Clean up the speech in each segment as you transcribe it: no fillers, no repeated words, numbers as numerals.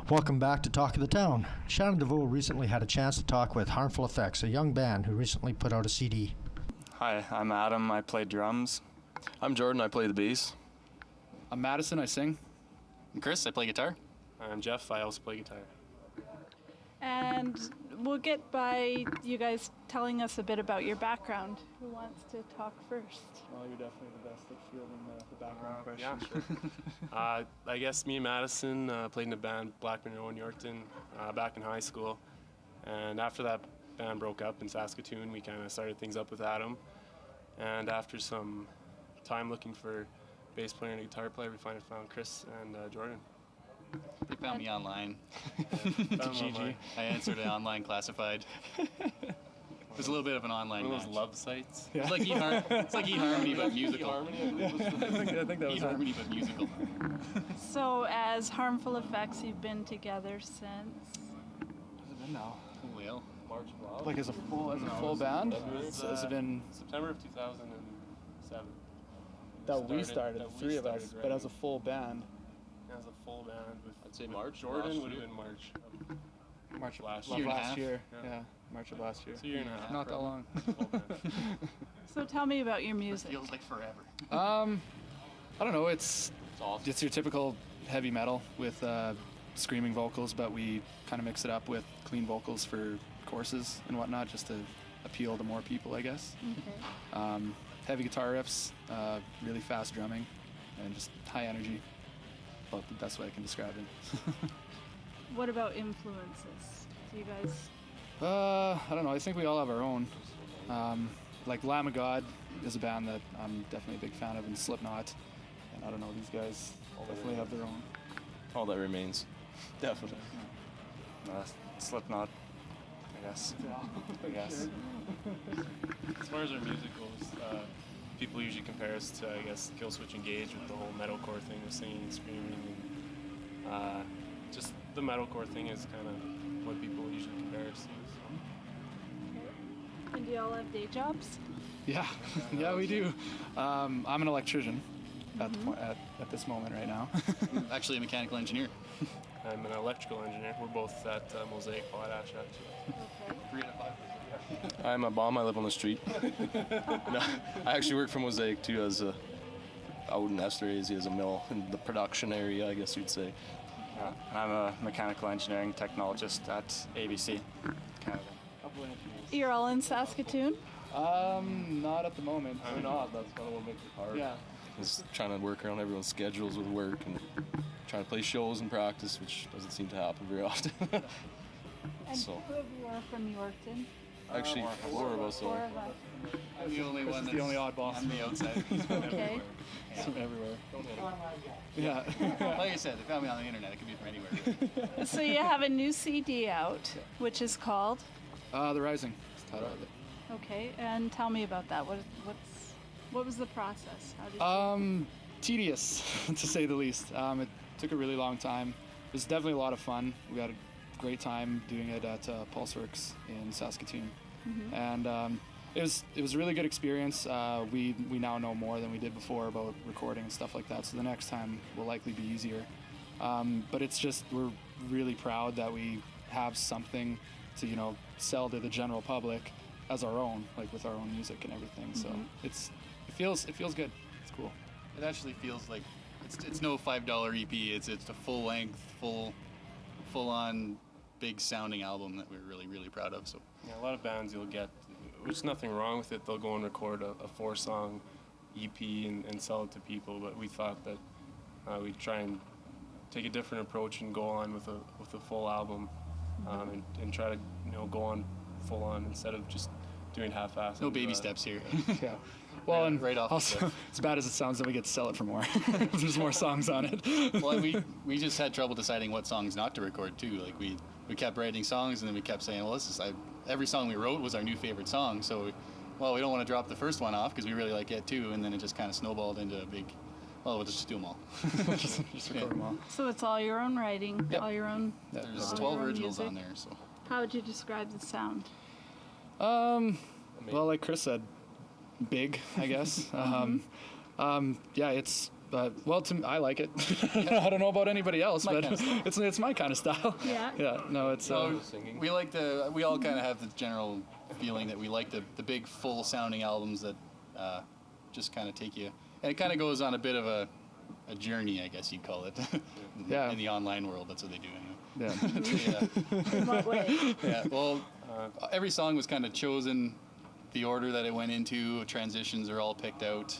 Welcome back to Talk of the Town. Shannon DeVoe recently had a chance to talk with Harmful Effects, a young band who recently put out a CD. Hi, I'm Adam. I play drums. I'm Jordan. I play the bass. I'm Madison. I sing. I'm Chris. I play guitar. I'm Jeff. I also play guitar. And we'll get by you guys telling us a bit about your background. Who wants to talk first? Well, you're definitely the best at fielding the background question. Yeah, sure. I guess me and Madison played in a band, Black Monroe in Yorkton, back in high school. And after that band broke up in Saskatoon, we kind of started things up with Adam. And after some time looking for a bass player and a guitar player, we finally found Chris and Jordan. They found me online. GG. I answered an online classified. It was a little bit of an online One of those match. love sites. It's like eHarmony, but musical. I think that was eHarmony, but musical. So, as Harmful Effects, you've been together since? Has it been now? Well, March of last. Like as a full band? Has it been September of 2007. that we started, that the we three of us, started but as a writing. full band? As a full band with, I'd say with March Jordan last would have year. been March of March of last Year and a last half. year. Yeah. Yeah, March of last year. It's a year and a half. Not that long. Full band. So, tell me about your music. feels like forever. I don't know. It's awesome. your typical heavy metal with screaming vocals, but we kind of mix it up with clean vocals for choruses and whatnot, just to appeal to more people, I guess. Okay. Heavy guitar riffs, really fast drumming, and just high energy. About the best way I can describe it. What about influences? Do you guys? I don't know. I think we all have our own. Like Lamb of God is a band that I'm definitely a big fan of, and Slipknot. And I don't know, these guys definitely have their own. All that remains. Definitely. Slipknot, I guess. I guess. As far as our music goes, people usually compare us to, I guess, Killswitch Engage with the whole metalcore thing of singing and screaming. And just the metalcore thing is kind of what people usually compare us to. And do you all have day jobs? Yeah, yeah, we do. I'm an electrician at the point, at this moment right now. Actually, a mechanical engineer. I'm an electrical engineer. We're both at Mosaic Potash, actually. Okay. 3 out of 5. I'm a bum. I live on the street. No, I actually work for Mosaic too, as a out in Esterhazy as a mill in the production area, I guess you'd say. I'm a mechanical engineering technologist at ABC, Canada. You're all in Saskatoon? Not at the moment. I'm not. That's kind of what makes it hard. Yeah. Just trying to work around everyone's schedules with work and trying to play shows and practice, which doesn't seem to happen very often. And So. two of you are from Yorkton. Actually, four of us Four are. of us. I'm the only one This is the only oddball. on the outside. Okay. From everywhere. Yeah. Like I said, they found me on the internet. It could be from anywhere. So you have a new CD out, which is called. The Rising. Is the title of it. Okay, and tell me about that. What was the process? How did you? Tedious, to say the least. It took a really long time. It was definitely a lot of fun. We had a great time doing it at Pulseworks in Saskatoon, and it was a really good experience. We now know more than we did before about recording and stuff like that. So the next time will likely be easier. But it's just we're really proud that we have something to sell to the general public as our own, like with our own music and everything. So it feels good. It's cool. It actually feels like it's no $5 EP. It's a full length, full on big sounding album that we're really proud of. So Yeah, a lot of bands you'll get, there's nothing wrong with it. They'll go and record a 4-song EP and sell it to people. But we thought that we'd try and take a different approach and go on with a full album, and try to go on full on instead of just doing half-assed. no baby steps here. Yeah. Well, and right off the also, cliff. as bad as it sounds, then we get to sell it for more. There's more songs on it. Well, we just had trouble deciding what songs not to record too. Like we kept writing songs, and then we kept saying, well, every song we wrote was our new favorite song. So, we don't want to drop the first one off because we really like it too. And then it just kind of snowballed into a big. Well, we'll just do them all. just record them all. So it's all your own writing, Yep. all your own. There's all 12 your own originals music. on there. So How would you describe the sound? Well, like Chris said, big, I guess. Yeah, it's Well, I like it. I don't know about anybody else, My but kind of style. it's my kind of style. Yeah. Yeah. No, it's. We like we all kind of have the general feeling that we like the big full sounding albums that just kind of take you, and it kind of goes on a bit of a journey, I guess you'd call it. Yeah. In the online world, that's what they do anyway. Yeah. In what way? Yeah. Well, every song was kind of chosen, the order that it went into. Transitions are all picked out.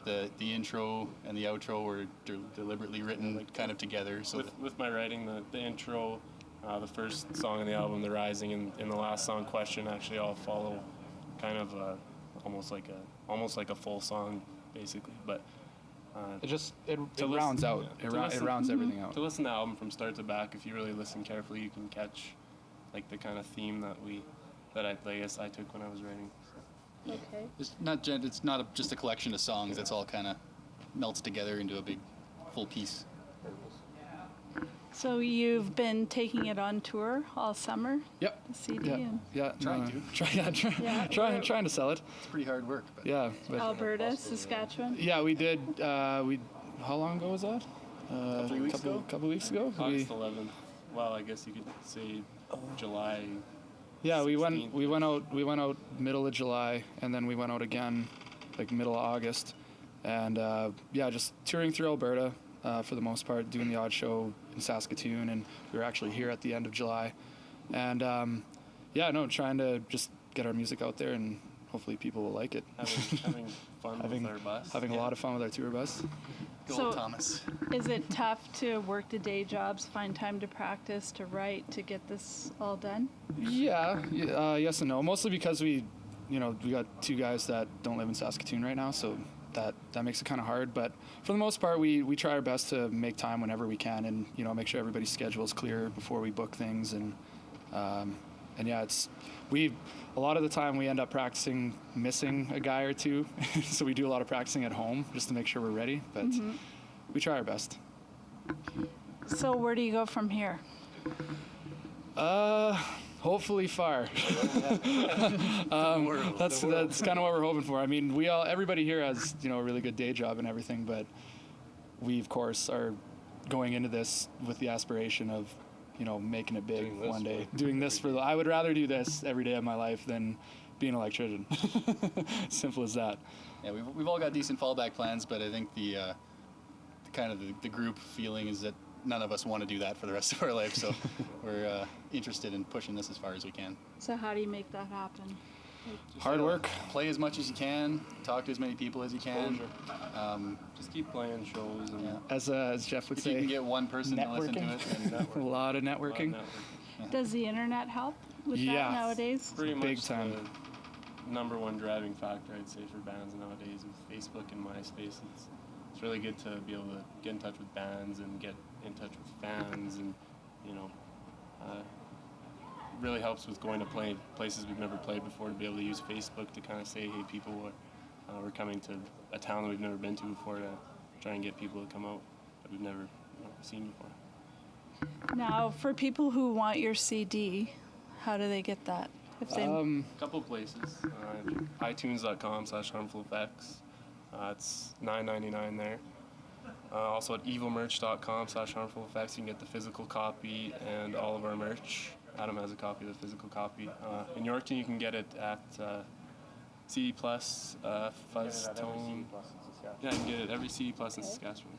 The intro and the outro were deliberately written kind of together. So With my writing, the intro, the first song on the album, The Rising, and the last song, Question, actually all follow kind of almost like a full song, basically. But It rounds out. It rounds everything out. to listen to the album from start to back, if you really listen carefully, you can catch like the kind of theme that I guess I took when I was writing. So. Okay. it's not just a collection of songs. That's all kind of melts together into a big full piece. So you've been taking it on tour all summer, Yep. the CD, Yeah. and Yeah. Trying to. Yeah. Trying to sell it. It's pretty hard work. But Yeah. But Alberta, Saskatchewan. yeah, we did. How long ago was that? Couple weeks ago. August 11th. Well, I guess you could say July. Yeah, we 16th. went out middle of July, and then we went out again, like middle of August, and just touring through Alberta for the most part, doing the odd show in Saskatoon, and we were actually here at the end of July, and trying to just get our music out there, and hopefully people will like it. Having fun with our bus. Having a lot of fun with our tour bus. Good So- old Thomas. Is it tough to work the day jobs, find time to practice, to write, to get this all done? Yeah, yes and no. Mostly because we got two guys that don't live in Saskatoon right now, so that makes it kind of hard. But for the most part, we try our best to make time whenever we can, and make sure everybody's schedule is clear before we book things. And yeah, a lot of the time we end up practicing missing a guy or two, so we do a lot of practicing at home just to make sure we're ready. But we try our best. So where do you go from here? Hopefully far. That's kind of what we're hoping for. I mean, everybody here has a really good day job and everything, but we of course are going into this with the aspiration of making it big one day. Doing this I would rather do this every day of my life than be an electrician. Simple as that. Yeah, we've all got decent fallback plans, but I think the kind of the group feeling is that none of us want to do that for the rest of our life, so we're interested in pushing this as far as we can. So how do you make that happen? Hard work. Play as much as you can, talk to as many people as you can. Just keep playing shows. And Yeah. As Jeff would If you say, can get one person to listen to it, then network. a lot of A lot of networking. network. Does the internet help with Yeah. that nowadays? Pretty much Big time. the number one driving factor, I'd say, for bands nowadays with Facebook and MySpace. It's really good to be able to get in touch with bands and get in touch with fans, and really helps with going to places we've never played before, to be able to use Facebook to kind of say, hey, people, we're coming to a town that we've never been to before, to try and get people to come out that we've never seen before. Now, for people who want your CD, how do they get that? If they Couple places. iTunes.com/harmfuleffects. It's $9.99 there. Also at evilmerch.com/harmfuleffects, you can get the physical copy and all of our merch. Adam has a copy of the physical copy. In Yorkton, you can get it at CD Plus, Fuzz Tone. Yeah, you can get it at every CD Plus in Saskatchewan.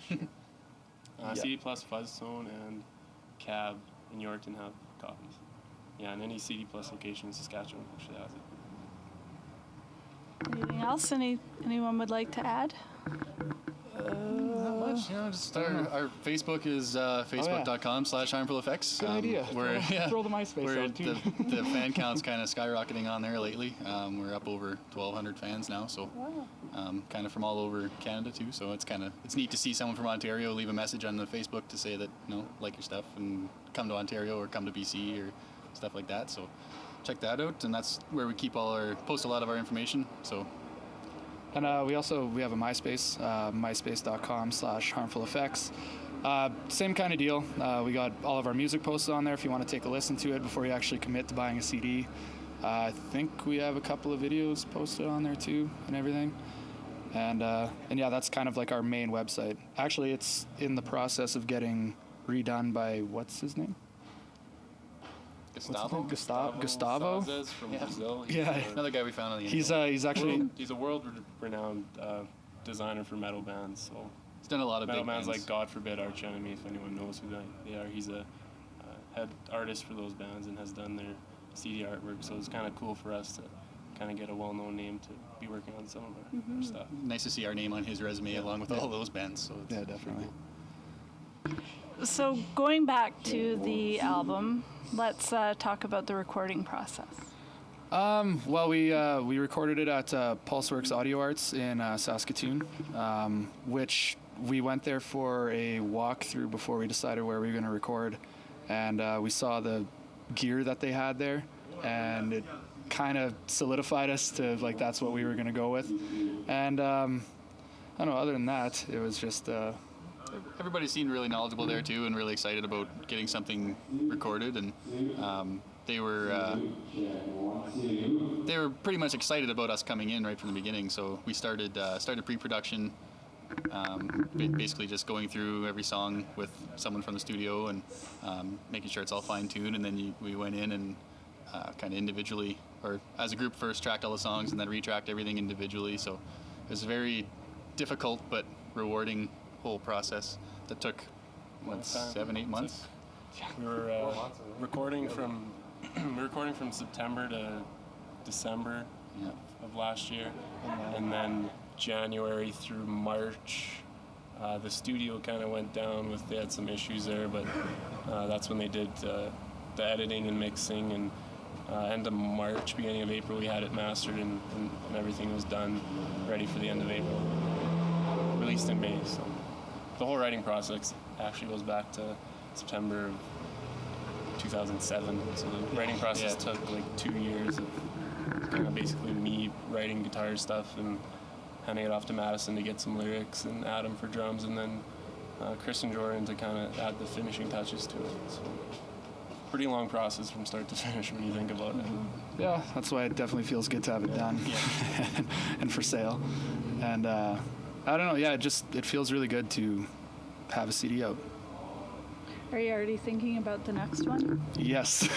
CD Plus, Fuzz Tone, and Cab in Yorkton have copies. Yeah, and any CD Plus location in Saskatchewan actually has it. anything else? Anyone would like to add? not much. Just our Facebook is facebook.com/harmfuleffects. Good idea. Throw the MySpace out too. The fan count's kind of skyrocketing on there lately. We're up over 1,200 fans now, so kind of from all over Canada too. So it's neat to see someone from Ontario leave a message on the Facebook to say that like your stuff and come to Ontario or come to BC or stuff like that. So check that out, and that's where we post a lot of our information. So. And we have a MySpace, myspace.com/harmfuleffects. Same kind of deal. We got all of our music posted on there if you want to take a listen to it before you actually commit to buying a CD. I think we have a couple of videos posted on there too and everything. And yeah, that's kind of like our main website. Actually, it's in the process of getting redone by, what's his name? Gustavo? Gustavo? Sazes from Brazil. Yeah. Another guy we found on the He's internet. actually He's a world-renowned designer for metal bands. So He's done a lot of metal big bands bands. like God Forbid, Arch Enemy, if anyone knows who they are. He's a head artist for those bands and has done their CD artwork. So it's kind of cool for us to kind of get a well-known name to be working on some of our stuff. Nice to see our name on his resume along with all those bands. So it's yeah, definitely. So going back to the album, let's talk about the recording process. Well, we recorded it at Pulseworks Audio Arts in Saskatoon, which we went there for a walkthrough before we decided where we were going to record, and we saw the gear that they had there, and it kind of solidified us to like that's what we were going to go with. And I don't know. Other than that, it was just. Everybody seemed really knowledgeable there too, and really excited about getting something recorded. And they were pretty much excited about us coming in right from the beginning. So we started pre-production, basically just going through every song with someone from the studio and making sure it's all fine-tuned. And then we went in and kind of individually, or as a group, first tracked all the songs and then retracked everything individually. So it was a very difficult but rewarding whole process that took 7-8 months. We were recording from September to December of last year, and then January through March, the studio kind of went down they had some issues there, but that's when they did the editing and mixing, and end of March, beginning of April, we had it mastered and everything was done, ready for the end of April. Released in May, so the whole writing process actually goes back to September of 2007. So the writing process took like 2 years of kind of basically me writing guitar stuff and handing it off to Madison to get some lyrics and Adam for drums, and then Chris and Jordan to kind of add the finishing touches to it. So pretty long process from start to finish when you think about it. Yeah, that's why it definitely feels good to have it done and for sale. And I don't know, yeah, it feels really good to have a CD out. Are you already thinking about the next one? Yes.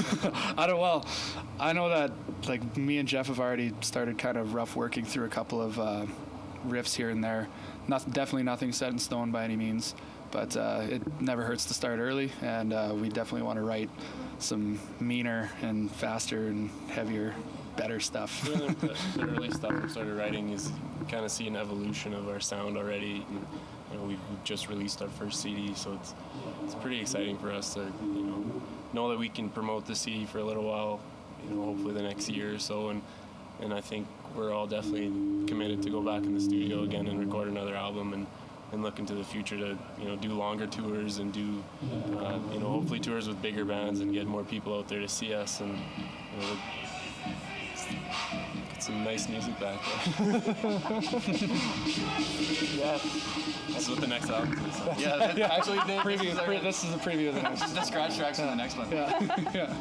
I know that like me and Jeff have already started kind of rough working through a couple of riffs here and there. Definitely nothing set in stone by any means, but it never hurts to start early, and we definitely want to write some meaner and faster and heavier, better stuff. The early stuff we started writing is kind of see an evolution of our sound already. And, we've just released our first CD, so it's pretty exciting for us to know that we can promote the CD for a little while, hopefully the next year or so, and I think we're all definitely committed to go back in the studio again and record another album and look into the future to do longer tours and do hopefully tours with bigger bands and get more people out there to see us and get some nice music back there. Yeah. That's what the next album is. Yeah, actually, This is a preview of the next. this is the scratch tracks from the next one. Yeah.